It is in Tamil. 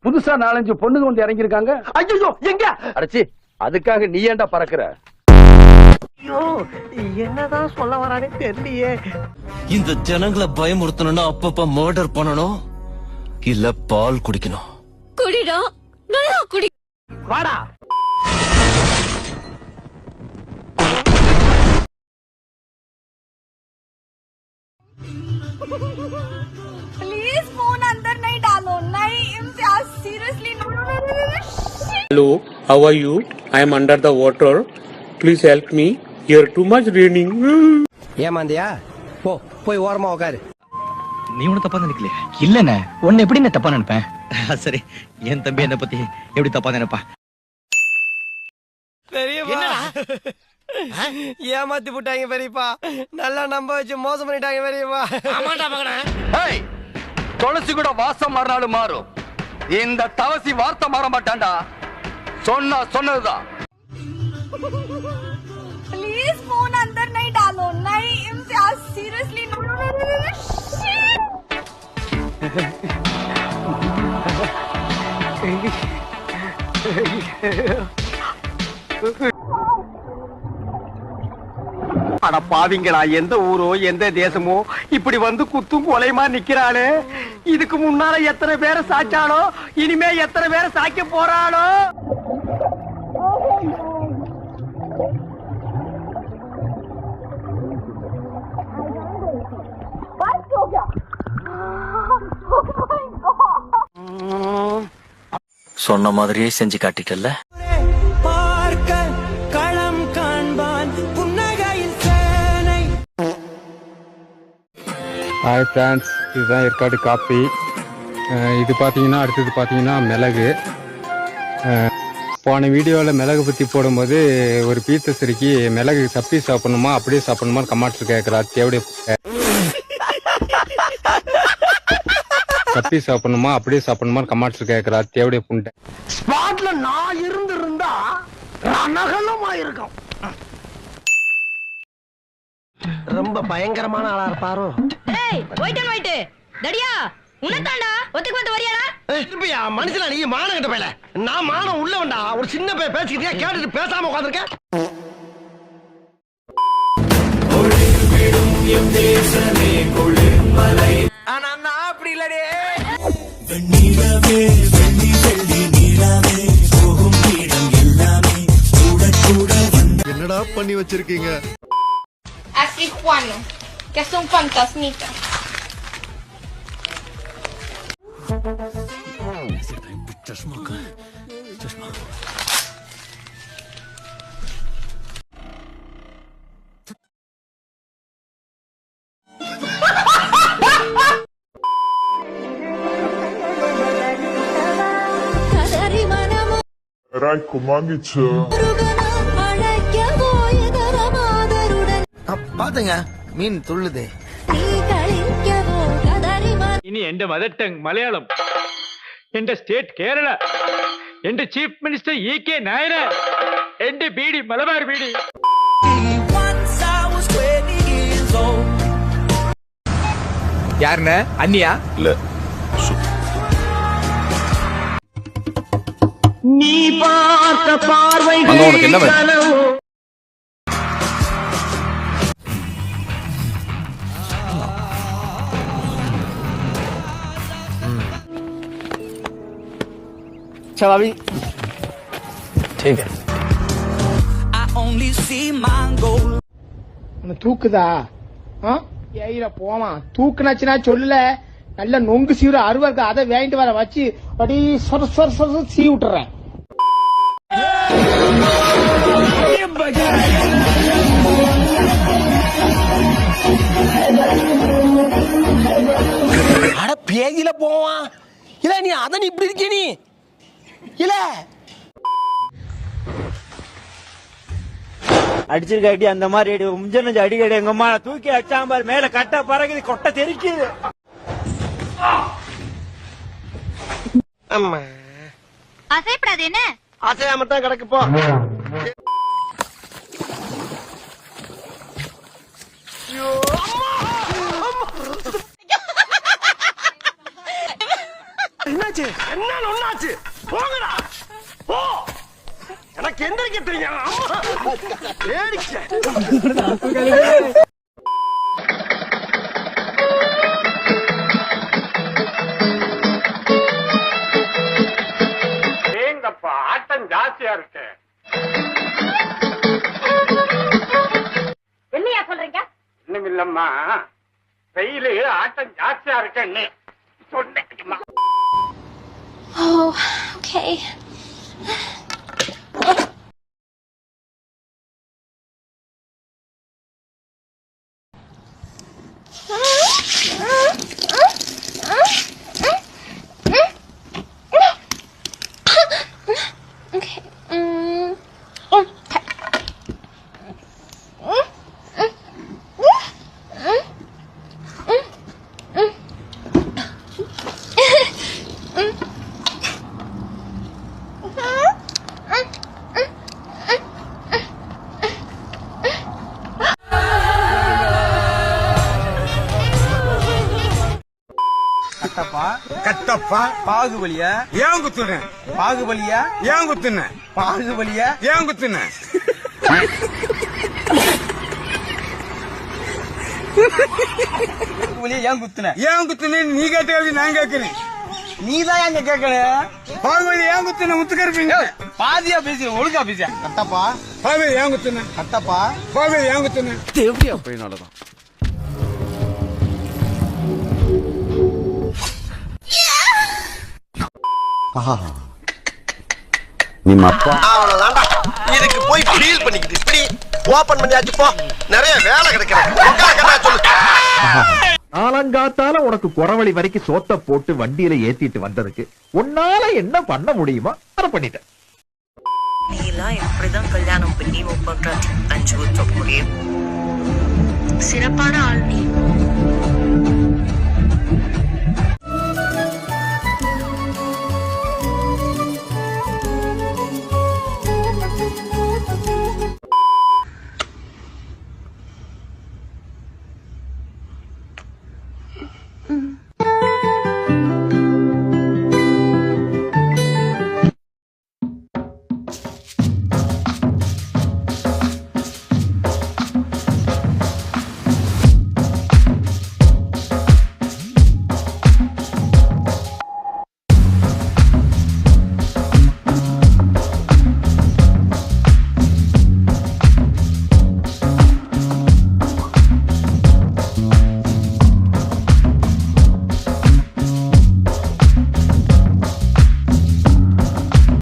புதுசா 4-5 பொண்ணுங்க வந்து இறங்கி இருக்காங்க. ஐயோ எங்க அடச்சி, அதுக்காக நீ ஏன்டா பறக்குற? ஐயோ என்னதான் சொல்ல வரானே தெரியலையே. இந்த ஜனங்களை பயமுறுத்தணும்னா அப்பப்ப மர்டர் பண்ணணும், இல்ல பால் குடிக்கணும். குடிடா, நல்லா குடி. வாடா. प्लीज फोन अंदर नहीं डालो, नहीं Imtiaz, seriously no no no no no. Hello, how are you? I am under the water. Please help me. Here too much raining. ஏமாந்தியா? போய் ஓரமா உட்காரு. நீ ஒன்னும் தப்பா நினைக்கலையே? இல்லண்ணே, உன்னை எப்படி நான் தப்பா நினைப்பேன்? சரி, என் தம்பி என்ன பத்தி எப்படி தப்பா நினைப்பா? பெரியப்பா ஏமாத்தி போட்டாங்க பெரியப்பா, நல்லா நம்ப வச்சு மோசம் பண்ணிட்டாங்க பெரியப்பா. ஆமாடா மகனே. ஏய், துளசி கூட வாசம் மாறினாலும் மாறும், இந்த தவசி வார்த்தை மாற மாட்டான்டா. சொன்னதுதான். प्लीज फोन अंदर नहीं डालो, नहीं Imtiaz, seriously no no no no. அட பாவிங்களா, எந்த ஊரோ எந்த தேசமோ இப்படி வந்து குத்தும் கொலைமா நிக்கிறாளே. இதுக்கு முன்னால எத்தனை பேரை சாச்சாலோ, இனிமே எத்தனை பேரை சாய்க்க போறாளோ. சொன்ன மாதிரியே செஞ்சு காட்டிட்டல்ல. ஹாய் ஃப்ரெண்ட்ஸ், இதுதான் ஏற்காடு காப்பி. இது பார்த்தீங்கன்னா, அடுத்தது பார்த்தீங்கன்னா மிளகு. போன வீடியோவில் மிளகு பற்றி போடும்போது ஒரு பீத்த சிறுக்கி மிளகு சப்பி சாப்பிடணுமா அப்படியே சாப்பிடணுமா கமாட்ரு கேட்குறா. தேவடைய சப்பி சாப்பிடணுமா அப்படியே சாப்பிடணுமா கமாட்ரு கேட்குறா. தேவடைய புண்டை. ஸ்பாட்ல நான் இருந்திருந்தா ரணகலமா இருக்கும். ரொம்ப பயங்கரமான ஆளா இருப்பாரோ. ஏய், வெயிட் அண்ட் வெயிட். டடியா, உனதாண்டா ஒத்துக்கு வந்து வரியாடா? திருப்பியா மனுஷனா நீ? மானம் கட்ட பையல. நான் மானம் உள்ளவன்டா. ஒரு சின்ன பையன் பேசிக்கிட்டே கேட்டுட்டு பேசாம உட்கார்ந்திருக்கேன். ஆனா நான் அப்படி இல்லடே. என்னடா பண்ணி வச்சிருக்கீங்க? Africano, que son fantasmitas. Rajko Magića. பாத்துங்க, மீன் துள்ளுது. ഇനി എന്റെ മദർ ടങ് മലയാളം, എന്റെ സ്റ്റേറ്റ് കേരള, എന്റെ ചീഫ് മിനിസ്റ്റർ EK നായർ, എന്റെ ബീഡി മലബാർ ബീഡി. யாருண்ணே? அண்ணியா? இல்ல. நீ பார்த்த பார்வை உனக்கு என்ன வேணும்? चल अभी ठीक है. தூக்குதா? ஏயில போமா, தூக்குனாச்சுன்னா சொல்லல. நல்ல நொங்கு சீவு அருவா இருக்கு, அதை வாங்கிட்டு வர வச்சு அப்படி சொர சொர சொர சீ விட்டுறேன். அட பேஜில போவான். இல்ல நீ அதான் இப்படி இருக்க நீ. இல்ல அடிச்சிருக்காட்டி அந்த மாதிரி முஞ்சன அடிக்கடி எங்க அம்மா தூக்கி அடிச்சாம்பார், மேல கட்ட பறகுது, கொட்டை தெரிக்குது. அம்மா அசைப்படாது என்ன? அசையாம தான் கிடக்கு போ. என்னாச்சு என்ன ஒண்ணாச்சு போங்கடா போ எனக்கு எந்திரிக்க தெரியும் ஏங்கப்பா ஆட்டம் ஜாஸ்தியா இருக்கு. என்னையா சொல்றீங்க? இன்னும் இல்லம்மா, வெயிலு ஆட்டம் ஜாஸ்தியா இருக்குன்னு சொன்னேன். Oh, okay. கட்டப்பா பாகுபலியா ஏன் குத்துன பாகுபலியா ஏன் குத்துன பாகுபலியா ஏன் குத்துன ஏன் குத்துன நீ கேட்ட நான் கேட்கிறேன். நீதான் எங்க கேட்கணும். பாகுபலி ஏன் குத்துன முத்துக்கருப்பீங்க பாதியா பேசி ஒழுங்கா பேசியா கட்டப்பா பாகுபலி ஏன் குத்துன கட்டப்பா பாகுபலி ஏன் குத்துன எப்படியா போயினாலதான் ನಿಮ್ಮ ಅಪ್ಪ அவ்வளவுதான்டா. இதுக்கு போய் ஃபீல் பண்ணிக்கிட்டு இப்படி ஓபன் பண்ணியாச்சு போ. நிறைய வேலை கிடைக்கிறேன் சொல்லு. ஆலங்காத்தால உனக்கு குறவழி வரைக்கும் சோத்த போட்டு வண்டியில ஏத்திட்டு வந்ததுக்கு உன்னால என்ன பண்ண முடியுமோ அதை பண்ணிட்டேன். நீ எல்லாம் எப்படிதான் கல்யாணம் பண்ணி 35 வருஷம் முடியும். சிறப்பான ஆள் நீ.